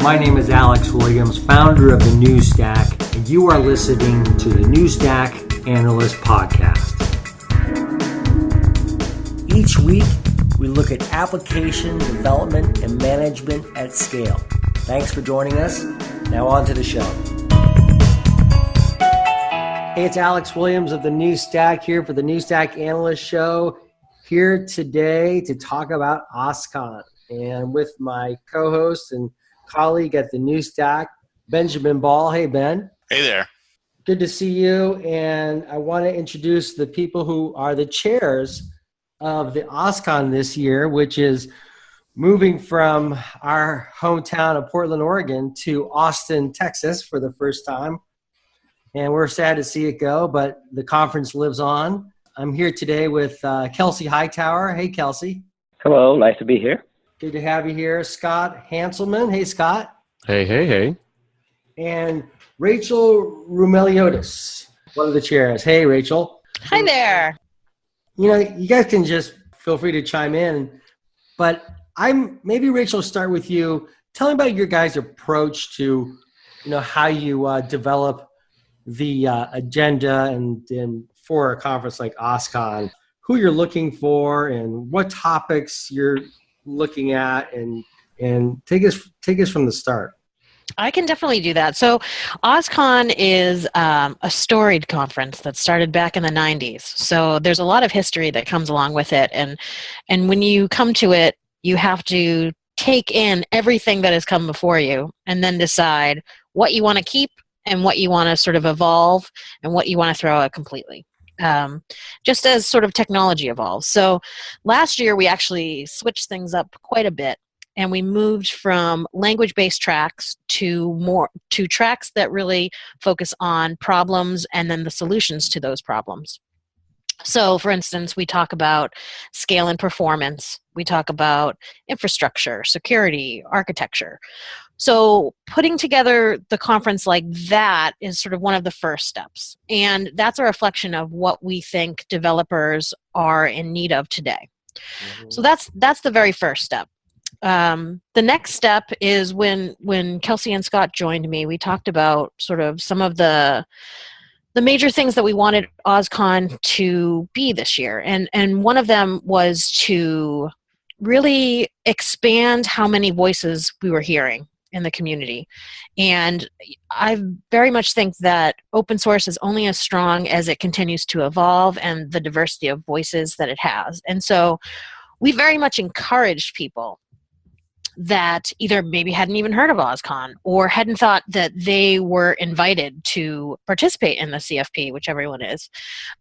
My name is Alex Williams, founder of the New Stack, and you are listening to the New Stack Analysts podcast. Each week, we look at application development and management at scale. Thanks for joining us. Now on to the show. Hey, it's Alex Williams of the New Stack here for the New Stack Analyst Show. Here today to talk about OSCON, and with my co-host and colleague at the New Stack, Benjamin Ball. Hey, Ben. Hey there. Good to see you. And I want to introduce the people who are the chairs of the OSCON this year, which is moving from our hometown of Portland, Oregon to Austin, Texas for the first time. And we're sad to see it go, but the conference lives on. I'm here today with Kelsey Hightower. Hey, Kelsey. Hello, nice to be here. Good to have you here. Scott Hanselman. Hey, Scott. Hey. And Rachel Roumeliotis, one of the chairs. Hey, Rachel. Hi there. You know, you guys can just feel free to chime in, but maybe Rachel, start with you. Tell me about your guys' approach to, how you develop the agenda and for a conference like OSCON, who you're looking for and what topics you're looking at, and take us from the start. I can definitely do that. So OSCON is a storied conference that started back in the 90s. So there's a lot of history that comes along with it. And when you come to it, you have to take in everything that has come before you and then decide what you want to keep and what you want to sort of evolve and what you want to throw out completely. Just as sort of technology evolves. So last year we actually switched things up quite a bit, and we moved from language-based tracks to tracks that really focus on problems and then the solutions to those problems. So, for instance, we talk about scale and performance. We talk about infrastructure, security, architecture. So putting together the conference like that is sort of one of the first steps. And that's a reflection of what we think developers are in need of today. Mm-hmm. So that's the very first step. The next step is when Kelsey and Scott joined me, we talked about sort of some of the major things that we wanted OSCON to be this year. And one of them was to really expand how many voices we were hearing in the community. And I very much think that open source is only as strong as it continues to evolve and the diversity of voices that it has. And so we very much encouraged people that either maybe hadn't even heard of OSCON or hadn't thought that they were invited to participate in the CFP, which everyone is,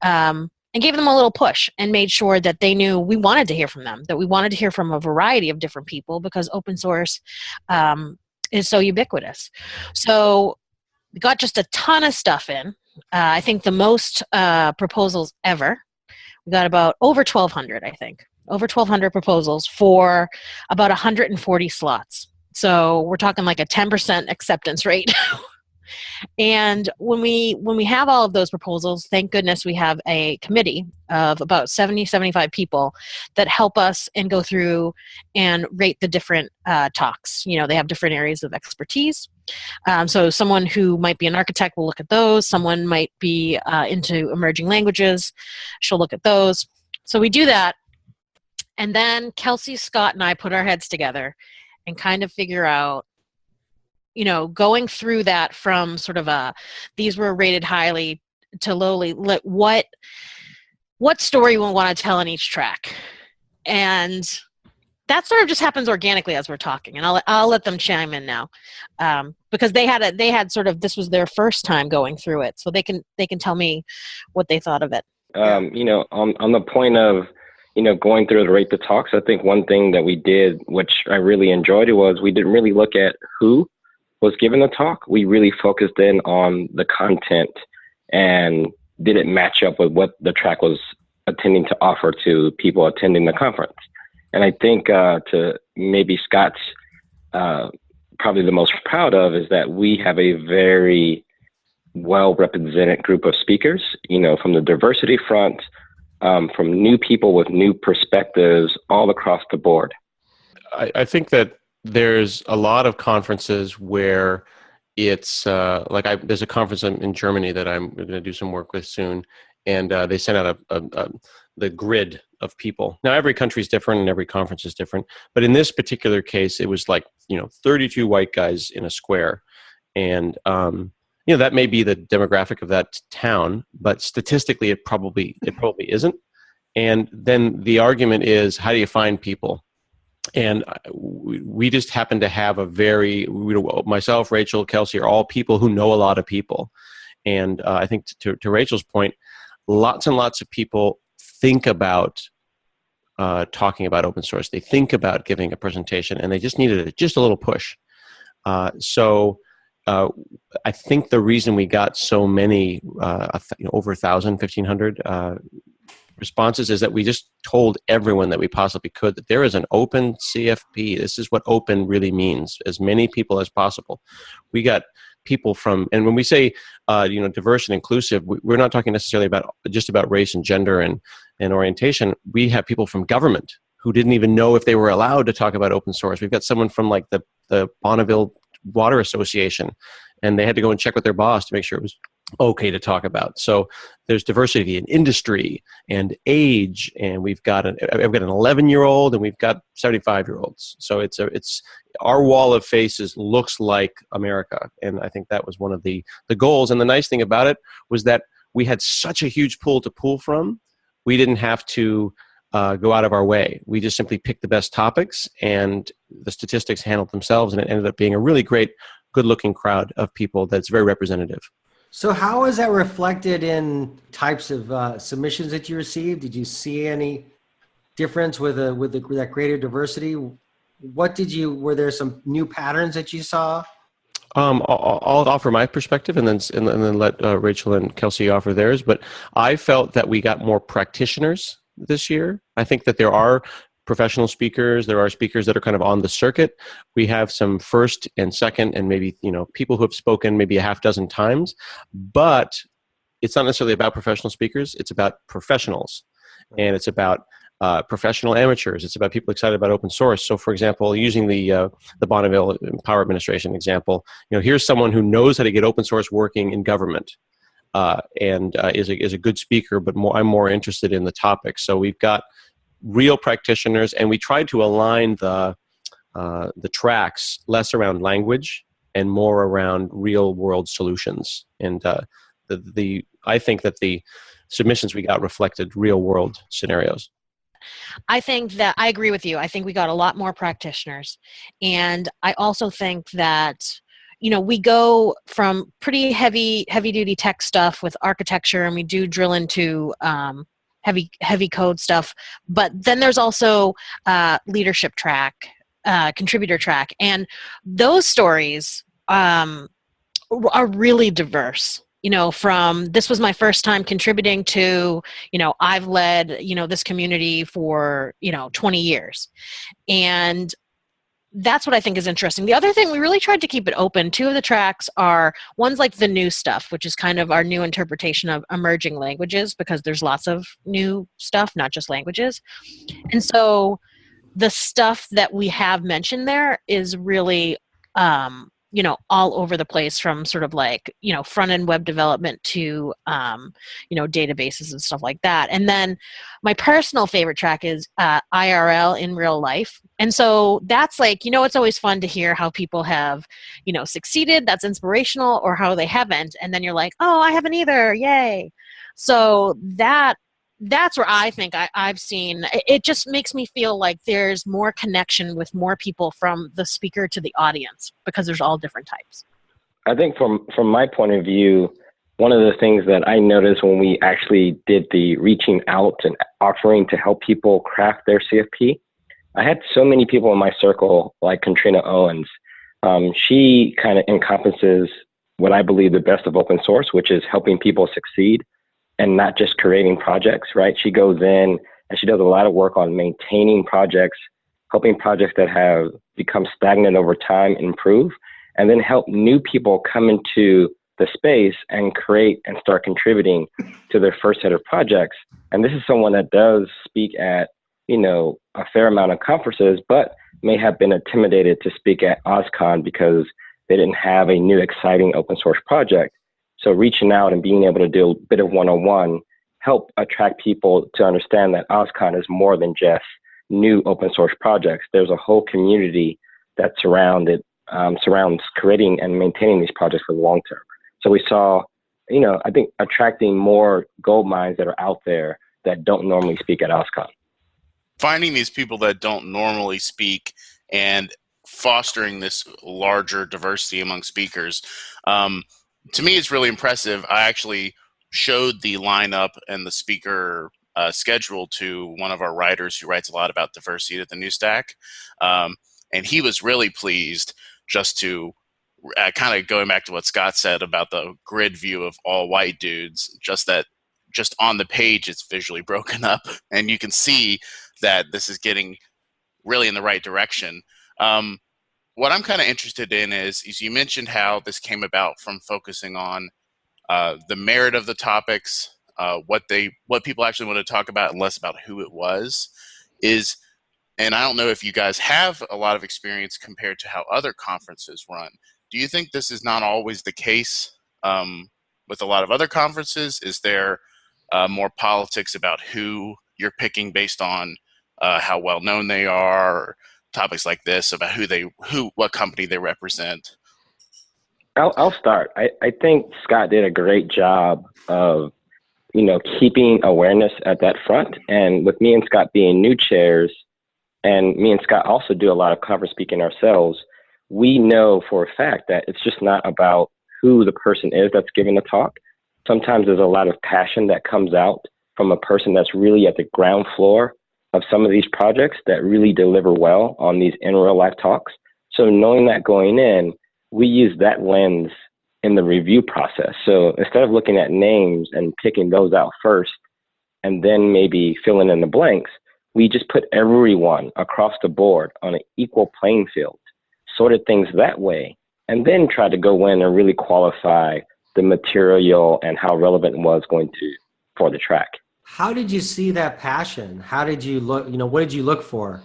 and gave them a little push and made sure that they knew we wanted to hear from them, that we wanted to hear from a variety of different people because open source is so ubiquitous. So we got just a ton of stuff in. I think the most proposals ever. We got about over 1,200, I think. Over 1,200 proposals for about 140 slots. So we're talking like a 10% acceptance rate. And when we have all of those proposals, thank goodness we have a committee of about 75 people that help us and go through and rate the different talks. They have different areas of expertise. So someone who might be an architect will look at those. Someone might be into emerging languages. She'll look at those. So we do that. And then Kelsey, Scott, and I put our heads together and kind of figure out, going through that from sort of these were rated highly to lowly, what story we want to tell in each track. And that sort of just happens organically as we're talking. And I'll let them chime in now because they had sort of, this was their first time going through it. So they can tell me what they thought of it. On the point of, going through the rate the talks, I think one thing that we did, which I really enjoyed, was we didn't really look at who was given the talk. We really focused in on the content and did it match up with what the track was intending to offer to people attending the conference. And I think to maybe Scott's probably the most proud of is that we have a very well-represented group of speakers, from the diversity front, from new people with new perspectives all across the board. I think that there's a lot of conferences where it's there's a conference in Germany that I'm going to do some work with soon, and they sent out the grid of people. Now every country is different and every conference is different, but in this particular case, it was 32 white guys in a square, and that may be the demographic of that town, but statistically, it probably isn't. And then the argument is, how do you find people? And we just happen to have myself, Rachel, Kelsey are all people who know a lot of people. And I think to Rachel's point, lots and lots of people think about talking about open source. They think about giving a presentation, and they just needed just a little push. So I think the reason we got so many, over 1,000, 1,500 responses is that we just told everyone that we possibly could that there is an open CFP. This is what open really means, as many people as possible. We got people and when we say diverse and inclusive, we're not talking necessarily just about race and gender and orientation. We have people from government who didn't even know if they were allowed to talk about open source. We've got someone from the Bonneville Water Association, and they had to go and check with their boss to make sure it was okay to talk about. So there's diversity in industry and age, and I've got an 11-year-old and we've got 75-year-olds. So it's our wall of faces looks like America, and I think that was one of the goals. And the nice thing about it was that we had such a huge pool to pull from. We didn't have to go out of our way. We just simply picked the best topics, and the statistics handled themselves, and it ended up being a really great, good-looking crowd of people that's very representative. So how is that reflected in types of submissions that you received? Did you see any difference with that greater diversity? Were there some new patterns that you saw? I'll offer my perspective and then let Rachel and Kelsey offer theirs. But I felt that we got more practitioners this year. I think that there are professional speakers. There are speakers that are kind of on the circuit. We have some first and second and maybe, people who have spoken maybe a half dozen times, but it's not necessarily about professional speakers. It's about professionals, and it's about professional amateurs. It's about people excited about open source. So for example, using the Bonneville Power Administration example, here's someone who knows how to get open source working in government. And is a good speaker, but I'm more interested in the topic. So we've got real practitioners, and we tried to align the tracks less around language and more around real world solutions. And I think that the submissions we got reflected real world scenarios. I think that I agree with you. I think we got a lot more practitioners, and I also think that we go from pretty heavy duty tech stuff with architecture, and we do drill into heavy code stuff. But then there's also leadership track, contributor track, and those stories are really diverse. From this was my first time contributing to, I've led, this community for, 20 years. And that's what I think is interesting. The other thing, we really tried to keep it open. Two of the tracks are, one's like the new stuff, which is kind of our new interpretation of emerging languages, because there's lots of new stuff, not just languages. And so the stuff that we have mentioned there is really, all over the place, from sort of like, front-end web development to, databases and stuff like that. And then my personal favorite track is IRL, in real life. And so that's like, it's always fun to hear how people have, succeeded. That's inspirational, or how they haven't. And then you're like, oh, I haven't either. Yay. So that's where I think I've seen, it just makes me feel like there's more connection with more people, from the speaker to the audience, because there's all different types. I think from my point of view, one of the things that I noticed when we actually did the reaching out and offering to help people craft their CFP, I had so many people in my circle, like Katrina Owens. She kind of encompasses what I believe the best of open source, which is helping people succeed and not just creating projects, right? She goes in and she does a lot of work on maintaining projects, helping projects that have become stagnant over time improve, and then help new people come into the space and create and start contributing to their first set of projects. And this is someone that does speak at a fair amount of conferences, but may have been intimidated to speak at OSCON because they didn't have a new exciting open source project. So reaching out and being able to do a bit of one-on-one help attract people to understand that OSCON is more than just new open source projects. There's a whole community that surrounds creating and maintaining these projects for the long term. So we saw, I think attracting more gold mines that are out there that don't normally speak at OSCON. Finding these people that don't normally speak and fostering this larger diversity among speakers, to me, it's really impressive. I actually showed the lineup and the speaker schedule to one of our writers who writes a lot about diversity at the New Stack, and he was really pleased just to kind of going back to what Scott said about the grid view of all white dudes, just on the page it's visually broken up, and you can see that this is getting really in the right direction. What I'm kind of interested in is you mentioned how this came about from focusing on the merit of the topics, what people actually want to talk about, and less about who it was. And I don't know if you guys have a lot of experience compared to how other conferences run. Do you think this is not always the case with a lot of other conferences? Is there more politics about who you're picking based on how well known they are, or topics like this about what company they represent? I'll start. I think Scott did a great job of, keeping awareness at that front. And with me and Scott being new chairs, and me and Scott also do a lot of conference speaking ourselves, we know for a fact that it's just not about who the person is that's giving the talk. Sometimes there's a lot of passion that comes out from a person that's really at the ground floor of some of these projects that really deliver well on these in real life talks. So knowing that going in, we use that lens in the review process. So instead of looking at names and picking those out first, and then maybe filling in the blanks, we just put everyone across the board on an equal playing field, sorted things that way, and then tried to go in and really qualify the material and how relevant it was for the track. How did you see that passion? How did you look, what did you look for?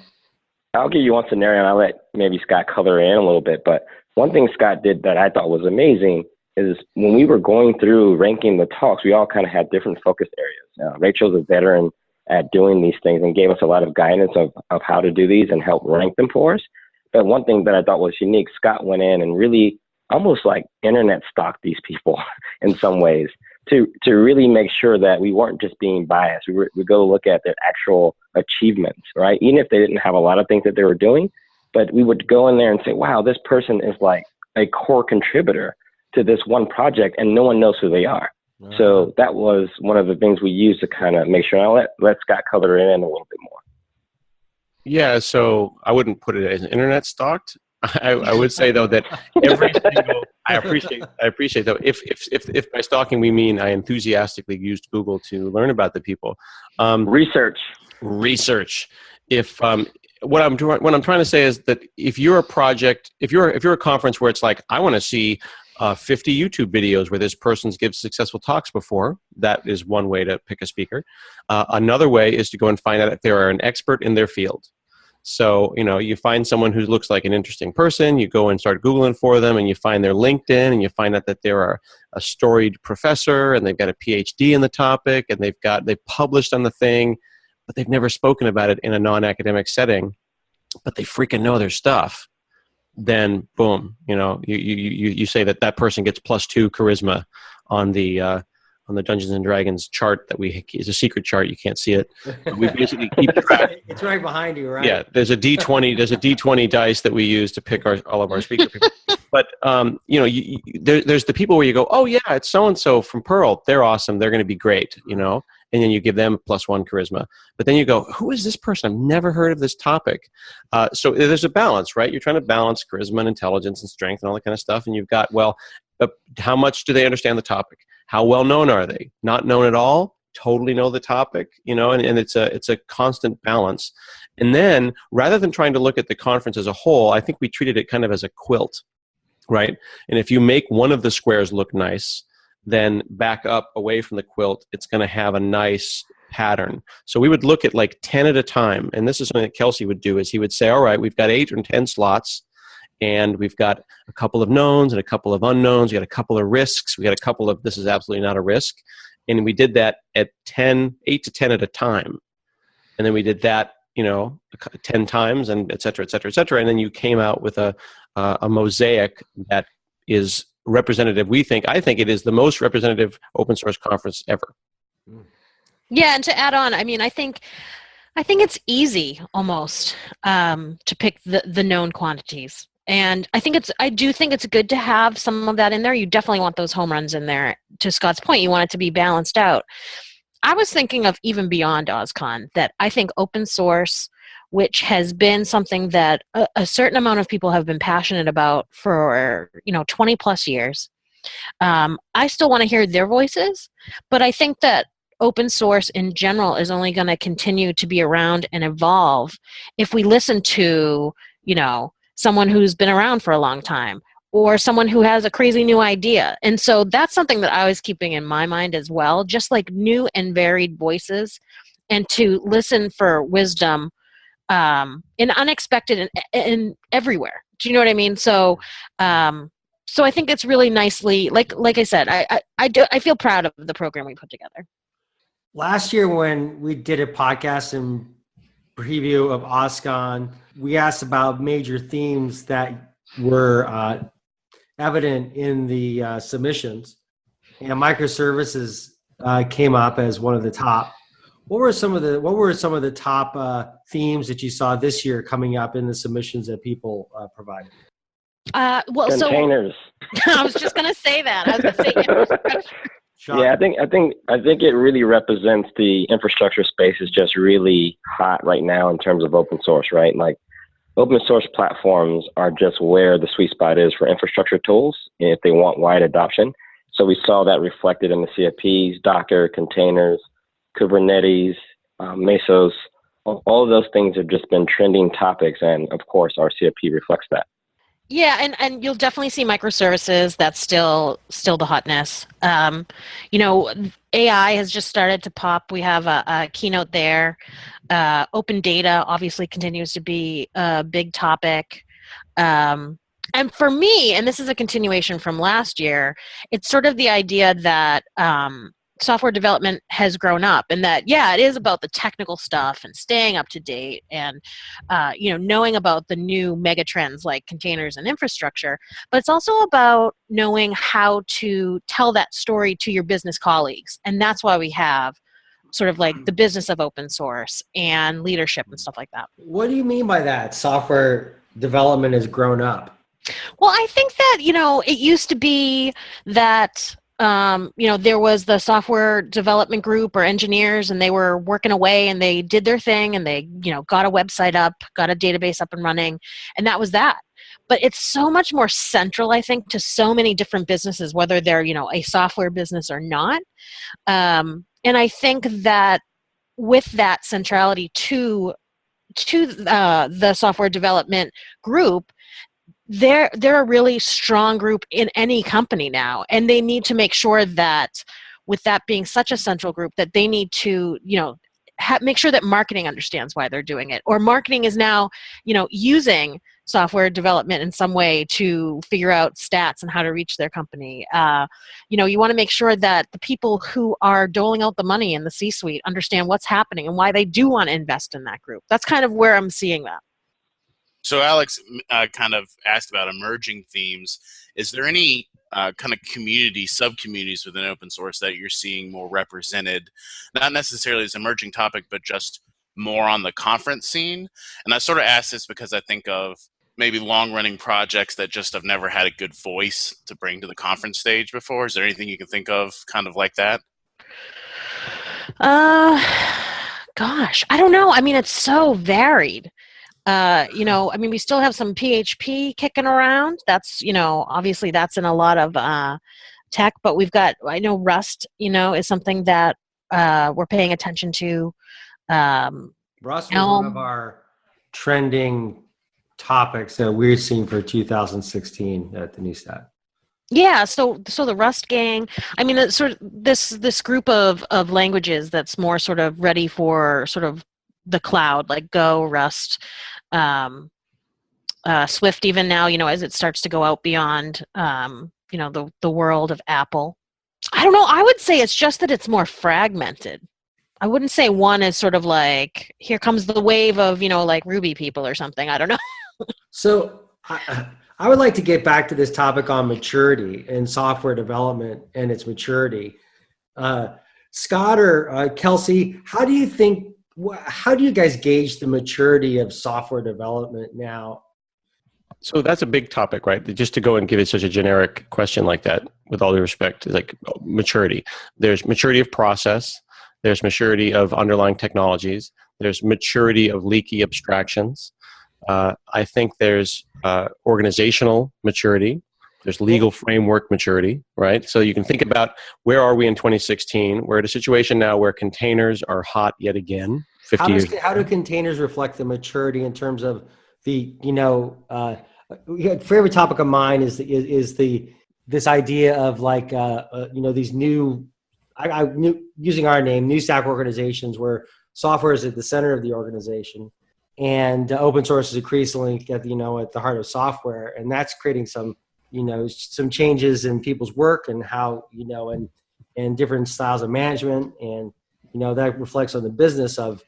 I'll give you one scenario and I'll let maybe Scott color in a little bit. But one thing Scott did that I thought was amazing is when we were going through ranking the talks, we all kind of had different focus areas. Rachel's a veteran at doing these things and gave us a lot of guidance of how to do these and help rank them for us. But one thing that I thought was unique, Scott went in and really almost like internet stalked these people in some ways to really make sure that we weren't just being biased. We go look at their actual achievements, right? Even if they didn't have a lot of things that they were doing, but we would go in there and say, wow, this person is like a core contributor to this one project and no one knows who they are. Uh-huh. So that was one of the things we used to kind of make sure. I'll let Scott color it in a little bit more. Yeah, so I wouldn't put it as an internet stalked. I would say though that every single I appreciate though if by stalking we mean I enthusiastically used Google to learn about the people. Research. If what I'm trying to say is that if you're a project, if you're a conference where it's like I want to see 50 YouTube videos where this person's given successful talks before, that is one way to pick a speaker. Another way is to go and find out if they are an expert in their field. So, you find someone who looks like an interesting person, you go and start Googling for them, and you find their LinkedIn, and you find out that they're a storied professor, and they've got a PhD in the topic, and they've published on the thing, but they've never spoken about it in a non-academic setting, but they freaking know their stuff. Then, boom, you say that person gets +2 charisma on the Dungeons and Dragons chart it's a secret chart. You can't see it. But we basically keep track. It's right behind you, right? Yeah, there's a D20. There's a D20 dice that we use to pick all of our speaker people. But there's the people where you go, oh yeah, it's so and so from Pearl. They're awesome. They're going to be great. And then you give them +1 charisma. But then you go, who is this person? I've never heard of this topic. So there's a balance, right? You're trying to balance charisma and intelligence and strength and all that kind of stuff. And you've got, how much do they understand the topic? How well known are they? Not known at all? Totally know the topic, and it's a constant balance. And then rather than trying to look at the conference as a whole, I think we treated it kind of as a quilt, right? And if you make one of the squares look nice, then back up away from the quilt, it's going to have a nice pattern. So we would look at like 10 at a time. And this is something that Kelsey would do, is he would say, all right, we've got 8 or 10 slots, and we've got a couple of knowns and a couple of unknowns. We got a couple of risks. We got a couple of, this is absolutely not a risk. And we did that at 8 to 10 at a time. And then we did that, 10 times, and et cetera, et cetera, et cetera. And then you came out with a mosaic that is representative. I think it is the most representative open source conference ever. Yeah, and to add on, I mean, I think it's easy almost to pick the known quantities. And I do think it's good to have some of that in there. You definitely want those home runs in there. To Scott's point, you want it to be balanced out. I was thinking of even beyond OSCON, that I think open source, which has been something that a certain amount of people have been passionate about for 20 plus years. I still want to hear their voices, but I think that open source in general is only going to continue to be around and evolve if we listen to, someone who's been around for a long time, or someone who has a crazy new idea. And so that's something that I was keeping in my mind as well, just like new and varied voices, and to listen for wisdom in unexpected and everywhere. Do you know what I mean? So so I think it's really nicely, like I said, I feel proud of the program we put together. Last year when we did a podcast in preview of OSCON, we asked about major themes that were evident in the submissions, and microservices came up as one of the top. What were some of the top themes that you saw this year coming up in the submissions that people provided? Containers. I was just going to say that. I was going to say infrastructure. Yeah, I think it really represents the infrastructure space is just really hot right now in terms of open source, right? Like, open source platforms are just where the sweet spot is for infrastructure tools if they want wide adoption. So we saw that reflected in the CFPs, Docker, containers, Kubernetes, Mesos. All of those things have just been trending topics, and of course our CFP reflects that. Yeah, and you'll definitely see microservices. That's still the hotness. AI has just started to pop. We have a keynote there. Open data obviously continues to be a big topic. And for me, and this is a continuation from last year, it's sort of the idea that software development has grown up, and that, yeah, it is about the technical stuff and staying up to date and knowing about the new mega trends like containers and infrastructure, but it's also about knowing how to tell that story to your business colleagues. And that's why we have sort of like the business of open source and leadership and stuff like that. What do you mean by that? Software development has grown up? Well, I think that, it used to be that there was the software development group or engineers, and they were working away and they did their thing, and they, got a website up, got a database up and running, and that was that. But it's so much more central, I think, to so many different businesses, whether they're, a software business or not. And I think that with that centrality to the software development group, they're a really strong group in any company now, and they need to make sure that, with that being such a central group, that they need to make sure that marketing understands why they're doing it, or marketing is now using software development in some way to figure out stats and how to reach their company. You want to make sure that the people who are doling out the money in the C-suite understand what's happening and why they do want to invest in that group. That's kind of where I'm seeing that. So Alex kind of asked about emerging themes. Is there any kind of sub-communities within open source that you're seeing more represented, not necessarily as emerging topic, but just more on the conference scene? And I sort of ask this because I think of maybe long-running projects that just have never had a good voice to bring to the conference stage before. Is there anything you can think of kind of like that? Gosh, I don't know. I mean, it's so varied. We still have some PHP kicking around. That's, obviously that's in a lot of tech, but I know Rust, is something that we're paying attention to. Rust was one of our trending topics that we're seeing for 2016 at the NewStat. Yeah, so the Rust gang, I mean, it's sort of this group of languages that's more sort of ready for sort of the cloud, like Go, Rust, Swift, even now, as it starts to go out beyond, the world of Apple. I don't know. I would say it's just that it's more fragmented. I wouldn't say one is sort of like, here comes the wave of, like Ruby people or something. I don't know. So I would like to get back to this topic on maturity in software development and its maturity. Scott or Kelsey, how do you guys gauge the maturity of software development now? So that's a big topic, right? Just to go and give it such a generic question like that, with all due respect, like maturity. There's maturity of process. There's maturity of underlying technologies. There's maturity of leaky abstractions. I think there's organizational maturity. There's legal framework maturity, right? So you can think about, where are we in 2016? We're at a situation now where containers are hot yet again. 50 years. How do containers reflect the maturity in terms of the, favorite topic of mine is this idea of like, these new, using our name, new Stack organizations where software is at the center of the organization. And open source is increasingly at the heart of software, and that's creating some changes in people's work and how and different styles of management, and that reflects on the business of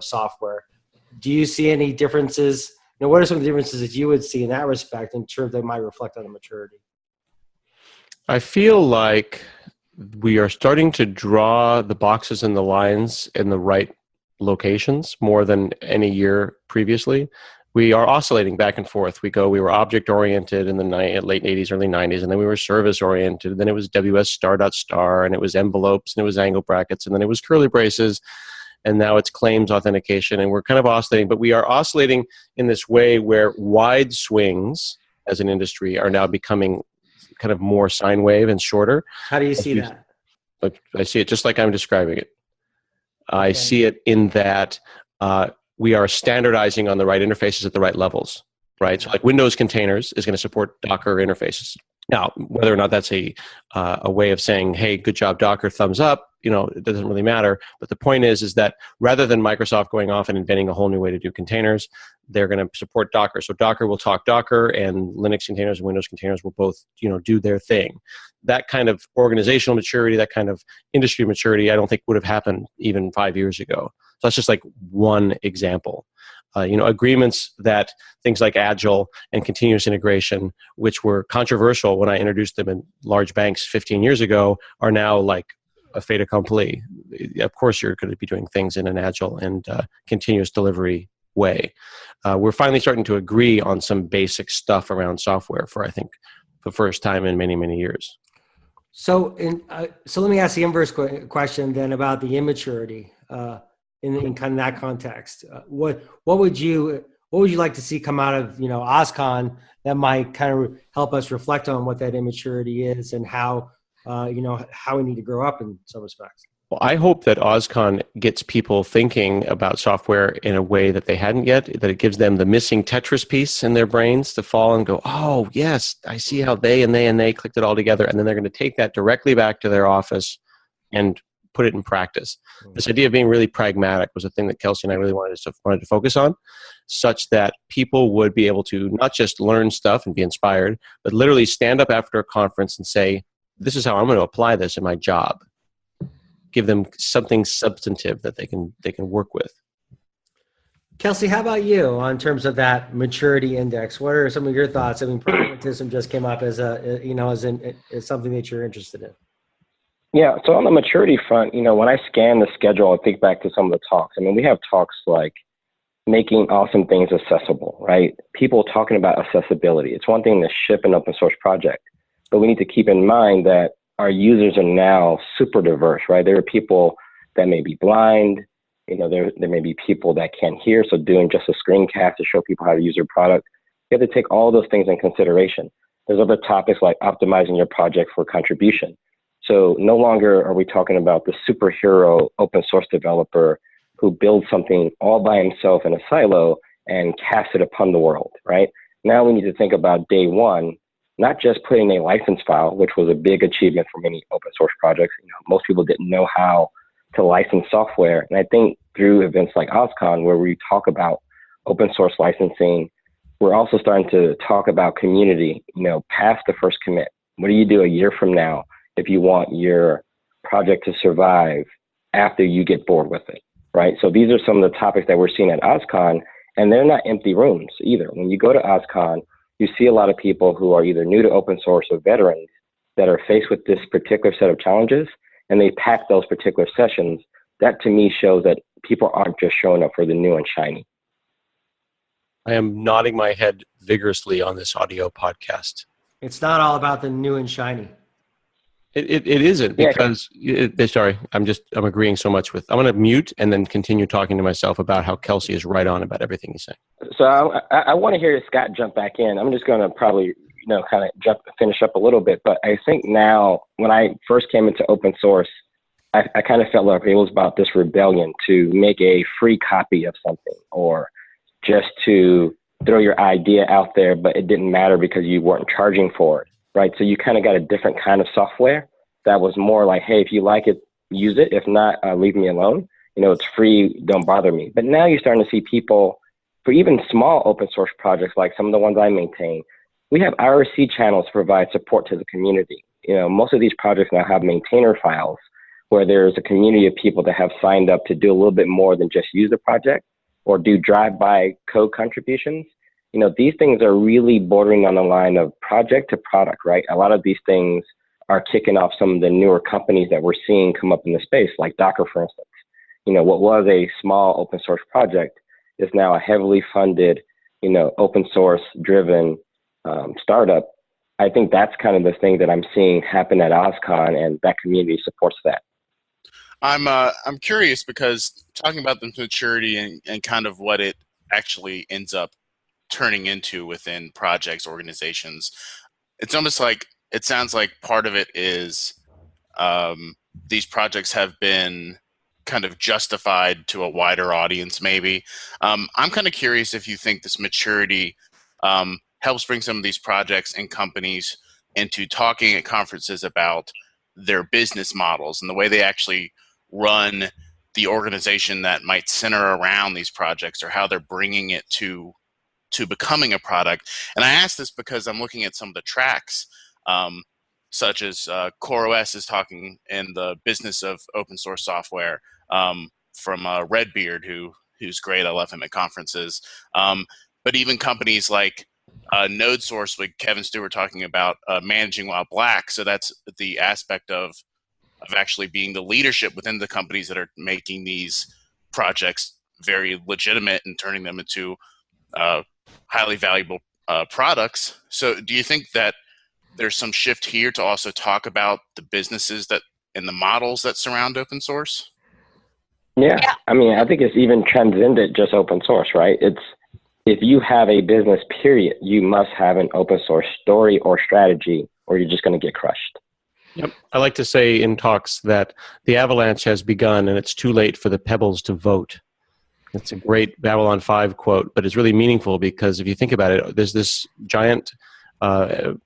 software. Do you see any differences? What are some of the differences that you would see in that respect in terms that might reflect on the maturity? I feel like we are starting to draw the boxes and the lines in the right locations more than any year previously. We are oscillating back and forth. We were object oriented in the late 80s, early 90s, and then we were service oriented. Then it was WS star, and it was envelopes, and it was angle brackets, and then it was curly braces, and now it's claims authentication, and we're kind of oscillating. But we are oscillating in this way where wide swings as an industry are now becoming kind of more sine wave and shorter. How do you see that? I see it just like I'm describing it. I see it in that we are standardizing on the right interfaces at the right levels, right? So like Windows containers is going to support Docker interfaces. Now, whether or not that's a way of saying, hey, good job, Docker, thumbs up, it doesn't really matter. But the point is that rather than Microsoft going off and inventing a whole new way to do containers, they're going to support Docker. So Docker will talk Docker, and Linux containers and Windows containers will both, do their thing. That kind of organizational maturity, that kind of industry maturity, I don't think would have happened even 5 years ago. So that's just like one example. Agreements that things like Agile and continuous integration, which were controversial when I introduced them in large banks 15 years ago, are now like a fait accompli. Of course, you're going to be doing things in an Agile and continuous delivery way. We're finally starting to agree on some basic stuff around software for, I think, the first time in many, many years. So let me ask the inverse question then about the immaturity. In kind of that context, what would you like to see come out of OSCON that might kind of help us reflect on what that immaturity is and how we need to grow up in some respects? Well, I hope that OSCON gets people thinking about software in a way that they hadn't yet, that it gives them the missing Tetris piece in their brains to fall and go, oh, yes, I see how they clicked it all together. And then they're going to take that directly back to their office and put it in practice. This idea of being really pragmatic was a thing that Kelsey and I really wanted to focus on, such that people would be able to not just learn stuff and be inspired, but literally stand up after a conference and say, this is how I'm going to apply this in my job. Give them something substantive that they can work with. Kelsey, how about you in terms of that maturity index? What are some of your thoughts? I mean, pragmatism just came up as as something that you're interested in. Yeah, so on the maturity front, when I scan the schedule, I think back to some of the talks. I mean, we have talks like making awesome things accessible, right? People talking about accessibility. It's one thing to ship an open source project, but we need to keep in mind that our users are now super diverse, right? There are people that may be blind, there may be people that can't hear, so doing just a screencast to show people how to use your product, you have to take all those things in consideration. There's other topics like optimizing your project for contribution. So no longer are we talking about the superhero open source developer who builds something all by himself in a silo and casts it upon the world, right? Now we need to think about day one, not just putting a license file, which was a big achievement for many open source projects. Most people didn't know how to license software. And I think through events like OSCON, where we talk about open source licensing, we're also starting to talk about community, past the first commit. What do you do a year from now if you want your project to survive after you get bored with it, right? So these are some of the topics that we're seeing at OSCON, and they're not empty rooms either. When you go to OSCON, you see a lot of people who are either new to open source or veterans that are faced with this particular set of challenges, and they pack those particular sessions. That to me shows that people aren't just showing up for the new and shiny. I am nodding my head vigorously on this audio podcast. It's not all about the new and shiny. It isn't, because sorry, I'm agreeing so much with. I'm going to mute and then continue talking to myself about how Kelsey is right on about everything he's saying. So I want to hear Scott jump back in. I'm just going to probably kind of finish up a little bit, but I think now when I first came into open source, I kind of felt like it was about this rebellion to make a free copy of something, or just to throw your idea out there, but it didn't matter because you weren't charging for it, right? So you kind of got a different kind of software that was more like, hey, if you like it, use it. If not, leave me alone. It's free, don't bother me. But now you're starting to see people, for even small open source projects like some of the ones I maintain, we have IRC channels to provide support to the community. Most of these projects now have maintainer files where there's a community of people that have signed up to do a little bit more than just use the project or do drive-by code contributions. These things are really bordering on the line of project to product, right? A lot of these things are kicking off some of the newer companies that we're seeing come up in the space, like Docker, for instance. What was a small open source project is now a heavily funded, open source driven startup. I think that's kind of the thing that I'm seeing happen at OSCON, and that community supports that. I'm curious, because talking about the maturity and kind of what it actually ends up turning into within projects, organizations, it's almost like, it sounds like part of it is these projects have been kind of justified to a wider audience, maybe. I'm kind of curious if you think this maturity helps bring some of these projects and companies into talking at conferences about their business models and the way they actually run the organization that might center around these projects, or how they're bringing it to becoming a product. And I ask this because I'm looking at some of the tracks, such as CoreOS is talking in the business of open source software, from Redbeard, who's great. I love him at conferences. But even companies like NodeSource, with Kevin Stewart talking about managing while black. So that's the aspect of actually being the leadership within the companies that are making these projects very legitimate and turning them into highly valuable products. So do you think that there's some shift here to also talk about the businesses that and the models that surround open source? Yeah. I mean, I think it's even transcended just open source, right? If you have a business, period, you must have an open source story or strategy, or you're just going to get crushed. Yep. I like to say in talks that the avalanche has begun and it's too late for the pebbles to vote. It's a great Babylon 5 quote, but it's really meaningful, because if you think about it, there's this giant ball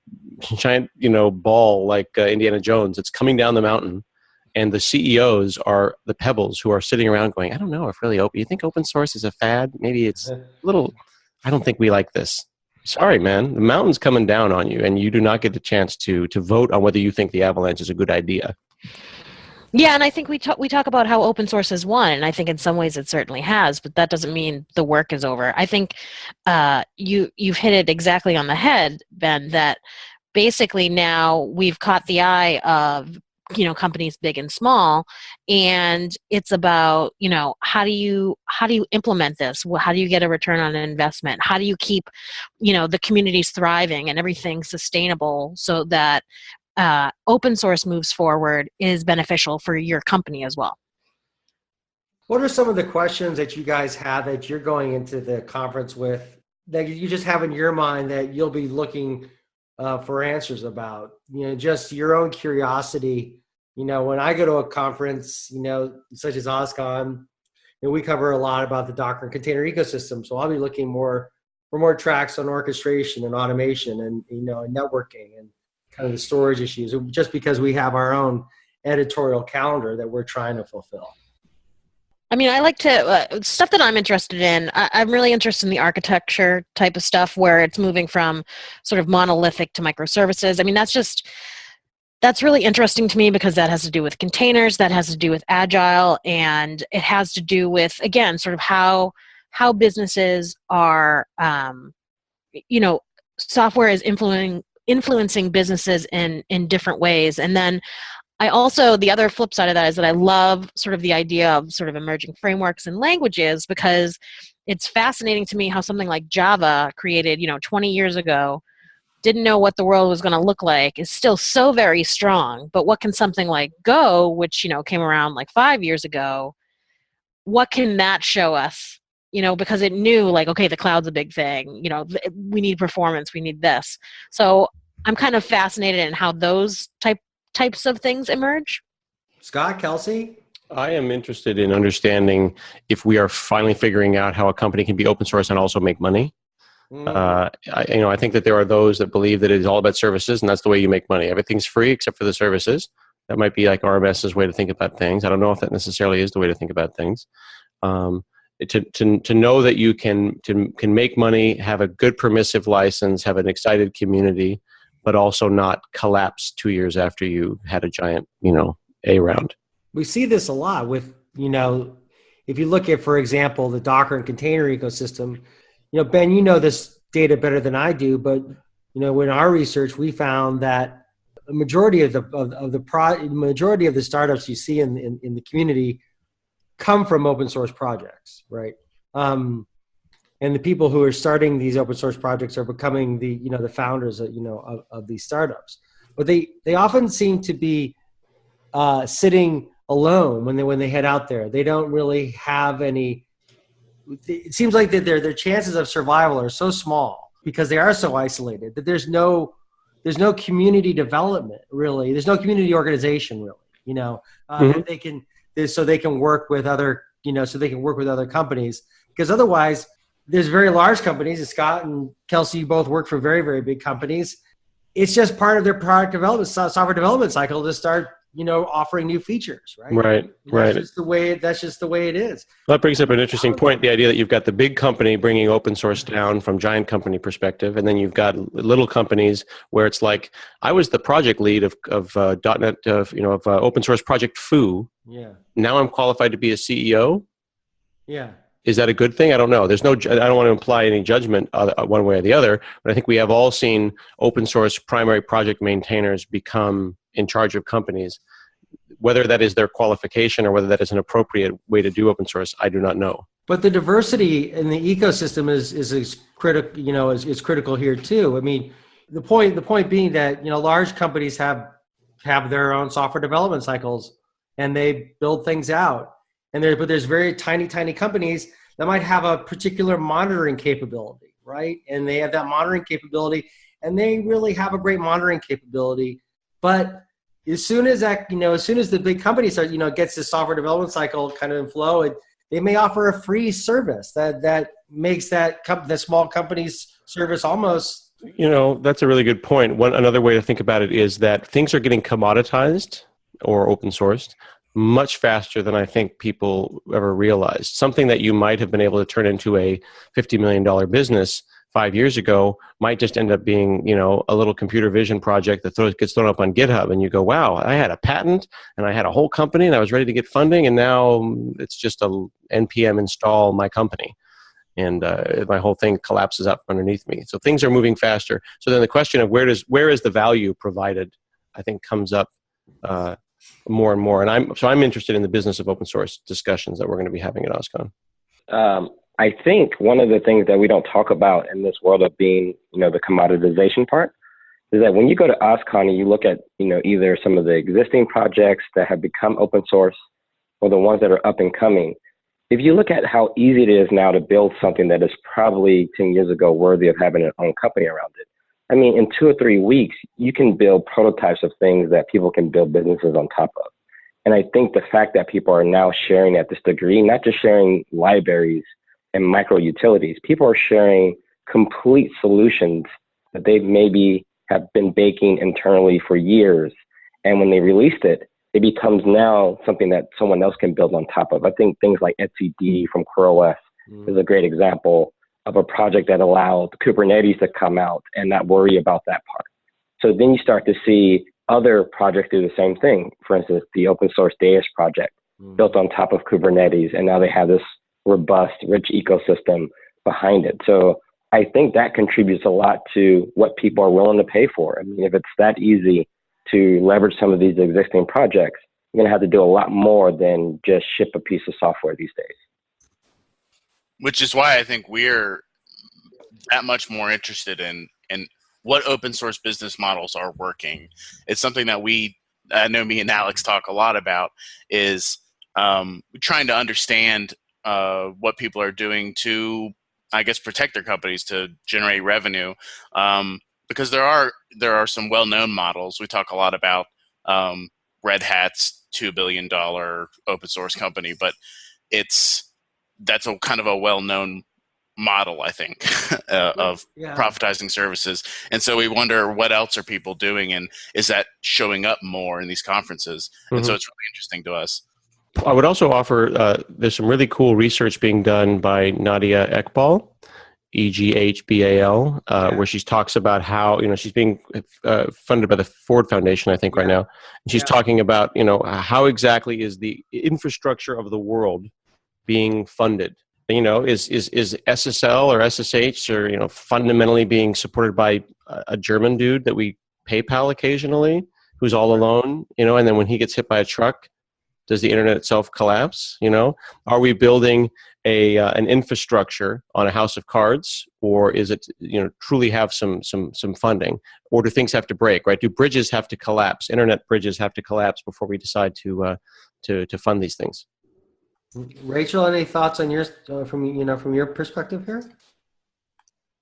like Indiana Jones. It's coming down the mountain, and the CEOs are the pebbles who are sitting around going, I don't know if really open. You think open source is a fad? Maybe it's a little. I don't think we like this. Sorry, man. The mountain's coming down on you, and you do not get the chance to vote on whether you think the avalanche is a good idea. Yeah, and I think we talk about how open source has won, and I think in some ways it certainly has, but that doesn't mean the work is over. I think you've hit it exactly on the head, Ben, that basically now we've caught the eye of companies big and small, and it's about how do you implement this? How do you get a return on investment? How do you keep the communities thriving and everything sustainable so that open source moves forward is beneficial for your company as well? What are some of the questions that you guys have that you're going into the conference with, that you just have in your mind that you'll be looking for answers about? Just your own curiosity. When I go to a conference, such as OSCON, we cover a lot about the Docker and container ecosystem. So I'll be looking more we're more tracks on orchestration and automation and, and networking and kind of the storage issues, just because we have our own editorial calendar that we're trying to fulfill. I mean, I like to, stuff that I'm interested in, I'm really interested in the architecture type of stuff where it's moving from sort of monolithic to microservices. I mean, that's really interesting to me because that has to do with containers, that has to do with agile, and it has to do with, again, sort of how businesses are, software is influencing businesses in different ways. And then I also, the other flip side of that is that I love sort of the idea of sort of emerging frameworks and languages, because it's fascinating to me how something like Java, created 20 years ago, didn't know what the world was going to look like, is still so very strong. But what can something like Go, which came around like 5 years ago, what can that show us? Because it knew, like, okay, the cloud's a big thing. We need performance, we need this. So I'm kind of fascinated in how those types of things emerge. Scott, Kelsey? I am interested in understanding if we are finally figuring out how a company can be open source and also make money. I think that there are those that believe that it is all about services and that's the way you make money. Everything's free except for the services. That might be like RMS's way to think about things. I don't know if that necessarily is the way to think about things. To know that you can make money, have a good permissive license, have an excited community, but also not collapse 2 years after you had a giant, A round. We see this a lot with, if you look at, for example, the Docker and container ecosystem, Ben, this data better than I do, but, in our research, we found that the majority of the startups you see in the community come from open source projects, right? And the people who are starting these open source projects are becoming the founders of these startups. But they often seem to be sitting alone when they head out there. They don't really have any. It seems like that their chances of survival are so small because they are so isolated that there's no community development really. There's no community organization really. That they can work with other companies, because otherwise. There's very large companies, and Scott and Kelsey, you both work for very, very big companies. It's just part of their product development, software development cycle to start, offering new features, right? Right. That's just the way it is. That brings up an interesting point, the idea that you've got the big company bringing open source down from giant company perspective, and then you've got little companies where it's like, I was the project lead of .NET, open source project Foo. Yeah. Now I'm qualified to be a CEO. Yeah. Is that a good thing? I don't know. I don't want to imply any judgment one way or the other, but I think we have all seen open source primary project maintainers become in charge of companies. Whether that is their qualification or whether that is an appropriate way to do open source, I do not know. But the diversity in the ecosystem is critical. Is critical here too. I mean, the point being that large companies have their own software development cycles and they build things out. But there's very tiny companies that might have a particular monitoring capability, right? And they have that monitoring capability, and they really have a great monitoring capability. But as soon as the big company starts, gets the software development cycle kind of in flow, they may offer a free service that makes the small company's service almost. That's a really good point. Another way to think about it is that things are getting commoditized or open sourced much faster than I think people ever realized. Something that you might have been able to turn into a $50 million business 5 years ago might just end up being, a little computer vision project that gets thrown up on GitHub, and you go, wow, I had a patent and I had a whole company and I was ready to get funding, and now it's just a NPM install my company. And my whole thing collapses up underneath me. So things are moving faster. So then the question of where is the value provided, I think, comes up more and more. And I'm interested in the business of open source discussions that we're going to be having at OSCON. I think one of the things that we don't talk about in this world of being, the commoditization part is that when you go to OSCON and you look at, either some of the existing projects that have become open source or the ones that are up and coming, if you look at how easy it is now to build something that is probably 10 years ago worthy of having an own company around it. I mean, in 2 or 3 weeks, you can build prototypes of things that people can build businesses on top of. And I think the fact that people are now sharing at this degree, not just sharing libraries and micro utilities, people are sharing complete solutions that they maybe have been baking internally for years. And when they released it, it becomes now something that someone else can build on top of. I think things like etcd from CoreOS is a great example of a project that allowed Kubernetes to come out and not worry about that part. So then you start to see other projects do the same thing. For instance, the open source Deis project built on top of Kubernetes, and now they have this robust, rich ecosystem behind it. So I think that contributes a lot to what people are willing to pay for. I mean, if it's that easy to leverage some of these existing projects, you're going to have to do a lot more than just ship a piece of software these days. Which is why I think we're that much more interested in what open source business models are working. It's something that I know me and Alex talk a lot about, is trying to understand what people are doing to, I guess, protect their companies, to generate revenue. Because there are some well-known models. We talk a lot about Red Hat's $2 billion open source company, but that's a kind of a well-known model, I think, of profitizing services. And so we wonder, what else are people doing, and is that showing up more in these conferences? And so it's really interesting to us. I would also offer, there's some really cool research being done by Nadia Ekbal, EGHBAL, where she talks about how, she's being funded by the Ford Foundation, I think, right now. And she's talking about, how exactly is the infrastructure of the world being funded? Is SSL or SSH or, fundamentally being supported by a German dude that we PayPal occasionally, who's all alone, and then when he gets hit by a truck, does the internet itself collapse? Are we building an infrastructure on a house of cards, or is it, truly have some funding, or do things have to break, right? Do bridges have to collapse? Internet bridges have to collapse before we decide to fund these things? Rachel, any thoughts on yours from your perspective here?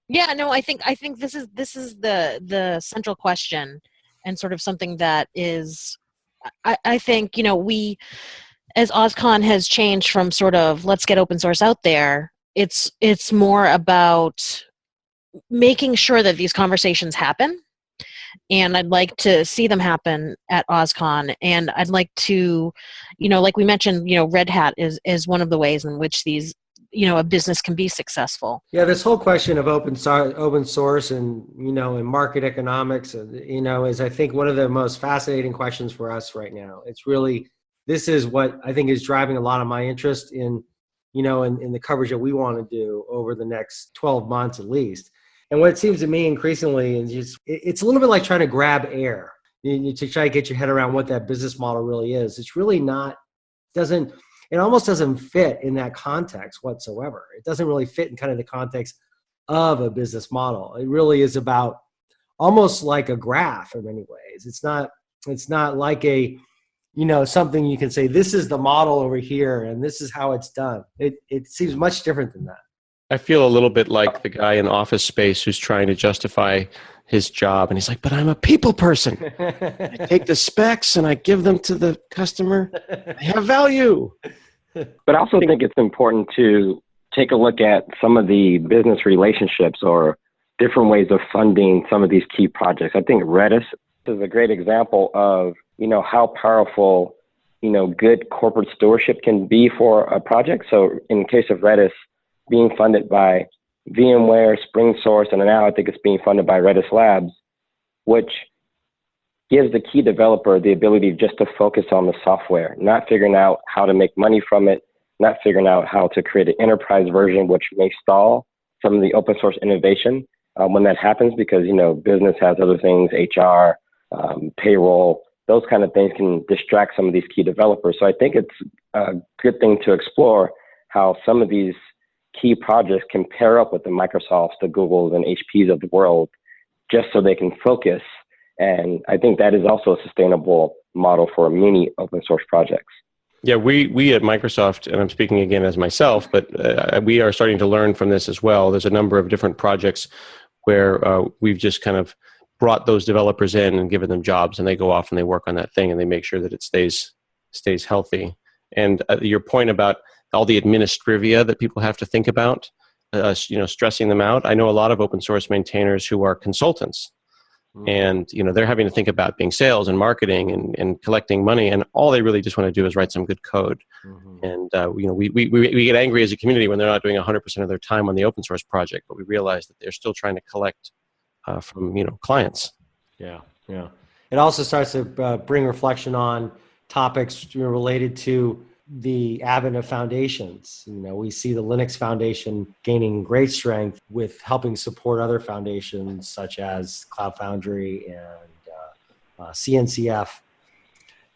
Yeah, no, I think this is the central question, and sort of something that is, I think, we, as OSCON has changed from sort of let's get open source out there, it's more about making sure that these conversations happen. And I'd like to see them happen at OSCON. And I'd like to, like we mentioned, Red Hat is one of the ways in which these, a business can be successful. Yeah, this whole question of open source and, and market economics, is, I think, one of the most fascinating questions for us right now. It's really, this is what I think is driving a lot of my interest in, in the coverage that we want to do over the next 12 months at least. And what it seems to me increasingly is just, it's a little bit like trying to grab air to try to get your head around what that business model really is. It's really not, it almost doesn't fit in that context whatsoever. It doesn't really fit in kind of the context of a business model. It really is about almost like a graph in many ways. It's not like a, something you can say, this is the model over here and this is how it's done. It seems much different than that. I feel a little bit like the guy in Office Space who's trying to justify his job, and he's like, but I'm a people person. I take the specs and I give them to the customer. They have value. But I also think it's important to take a look at some of the business relationships or different ways of funding some of these key projects. I think Redis is a great example of, how powerful, good corporate stewardship can be for a project. So in the case of Redis, being funded by VMware, SpringSource, and now I think it's being funded by Redis Labs, which gives the key developer the ability just to focus on the software, not figuring out how to make money from it, not figuring out how to create an enterprise version, which may stall some of the open source innovation when that happens, because, business has other things, HR, payroll, those kind of things can distract some of these key developers. So I think it's a good thing to explore how some of these key projects can pair up with the Microsofts, the Googles, and HPs of the world, just so they can focus. And I think that is also a sustainable model for many open source projects. Yeah, we at Microsoft, and I'm speaking again as myself, but we are starting to learn from this as well. There's a number of different projects where we've just kind of brought those developers in and given them jobs, and they go off and they work on that thing and they make sure that it stays healthy. And your point about all the administrivia that people have to think about, stressing them out. I know a lot of open source maintainers who are consultants, and they're having to think about being sales and marketing and collecting money, and all they really just want to do is write some good code. And we get angry as a community when they're not doing 100% of their time on the open source project, but we realize that they're still trying to collect from clients. Yeah. It also starts to bring reflection on topics related to the advent of foundations. We see the Linux Foundation gaining great strength with helping support other foundations such as Cloud Foundry and CNCF.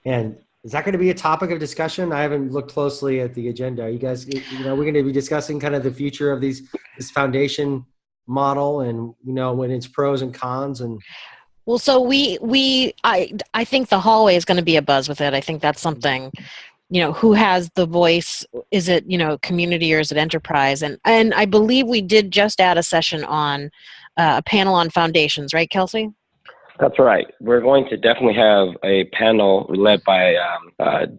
And is that going to be a topic of discussion? I haven't looked closely at the agenda. Are you guys, we're going to be discussing kind of the future of this foundation model and, when its pros and cons and. Well, so I think the hallway is going to be a buzz with it. I think that's something, who has the voice? Is it, community or is it enterprise? And I believe we did just add a session on a panel on foundations, right, Kelsey? That's right. We're going to definitely have a panel led by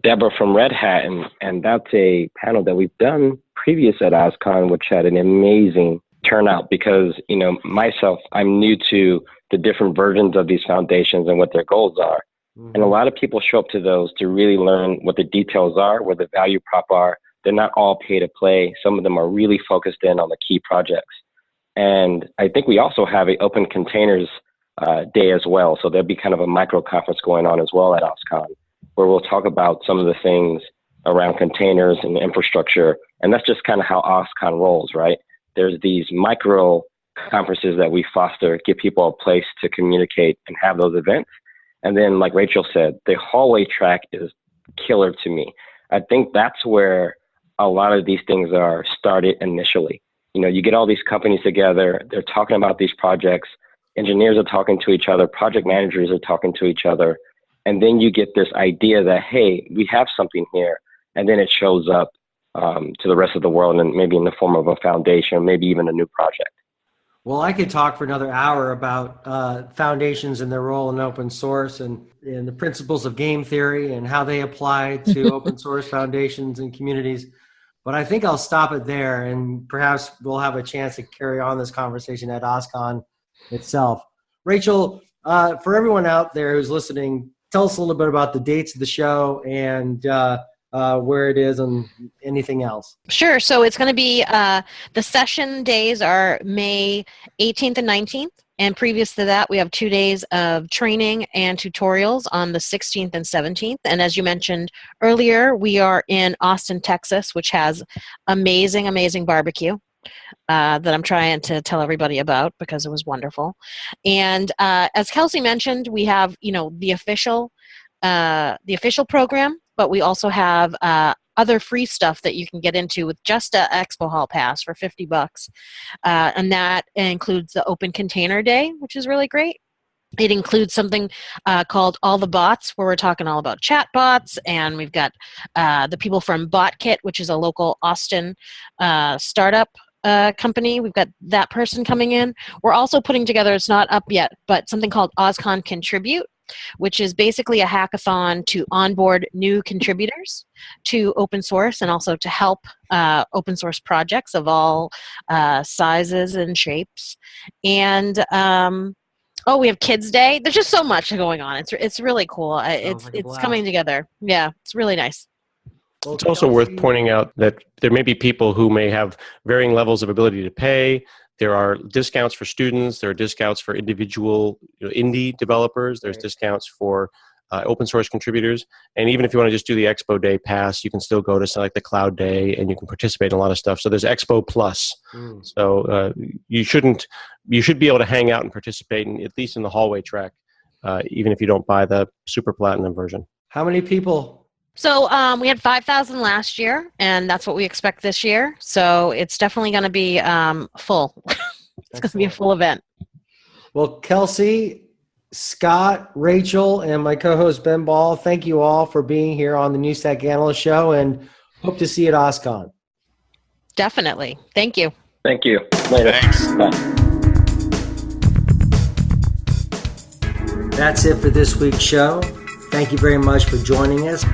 Deborah from Red Hat, and that's a panel that we've done previous at OSCON, which had an amazing turnout because, myself, I'm new to the different versions of these foundations and what their goals are. And a lot of people show up to those to really learn what the details are, what the value prop are. They're not all pay to play. Some of them are really focused in on the key projects. And I think we also have an open containers day as well. So there'll be kind of a micro conference going on as well at OSCON, where we'll talk about some of the things around containers and infrastructure. And that's just kind of how OSCON rolls, right? There's these micro conferences that we foster, give people a place to communicate and have those events. And then, like Rachel said, the hallway track is killer to me. I think that's where a lot of these things are started initially. You get all these companies together, they're talking about these projects, engineers are talking to each other, project managers are talking to each other, and then you get this idea that, hey, we have something here, and then it shows up to the rest of the world, and maybe in the form of a foundation, maybe even a new project. Well, I could talk for another hour about foundations and their role in open source and the principles of game theory and how they apply to open source foundations and communities. But I think I'll stop it there, and perhaps we'll have a chance to carry on this conversation at OSCON itself. Rachel, for everyone out there who's listening, tell us a little bit about the dates of the show and where it is and anything else. Sure. So it's going to be, the session days are May 18th and 19th. And previous to that, we have 2 days of training and tutorials on the 16th and 17th. And as you mentioned earlier, we are in Austin, Texas, which has amazing, amazing barbecue that I'm trying to tell everybody about because it was wonderful. And as Kelsey mentioned, we have, the official program, but we also have other free stuff that you can get into with just a Expo Hall pass for $50. And that includes the Open Container Day, which is really great. It includes something called All the Bots, where we're talking all about chat bots. And we've got the people from BotKit, which is a local Austin startup company. We've got that person coming in. We're also putting together, it's not up yet, but something called OSCON Contribute, which is basically a hackathon to onboard new contributors to open source and also to help open source projects of all sizes and shapes. And we have Kids Day. There's just so much going on. It's really cool. It's coming together. Yeah, it's really nice. It's also worth pointing out that there may be people who may have varying levels of ability to pay. There are discounts for students. There are discounts for individual indie developers. There's discounts for open source contributors. And even if you want to just do the Expo Day pass, you can still go to select the Cloud Day and you can participate in a lot of stuff. So there's Expo Plus. So you should be able to hang out and participate at least in the hallway track, even if you don't buy the Super Platinum version. How many people? So we had 5,000 last year, and that's what we expect this year. So it's definitely going to be full. It's going to be a full event. Well, Kelsey, Scott, Rachel, and my co-host Ben Ball, thank you all for being here on the New Stack Analyst Show, and hope to see you at OSCON. Definitely. Thank you. Thank you. Later. Thanks. Bye. That's it for this week's show. Thank you very much for joining us.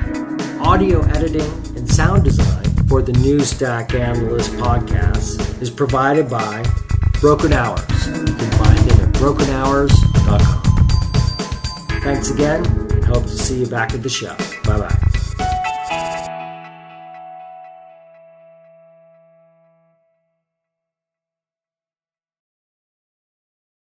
Audio editing and sound design for the new Stack Analysts podcast is provided by Broken Hours. You can find them at brokenhours.com. Thanks again, and hope to see you back at the show. Bye-bye.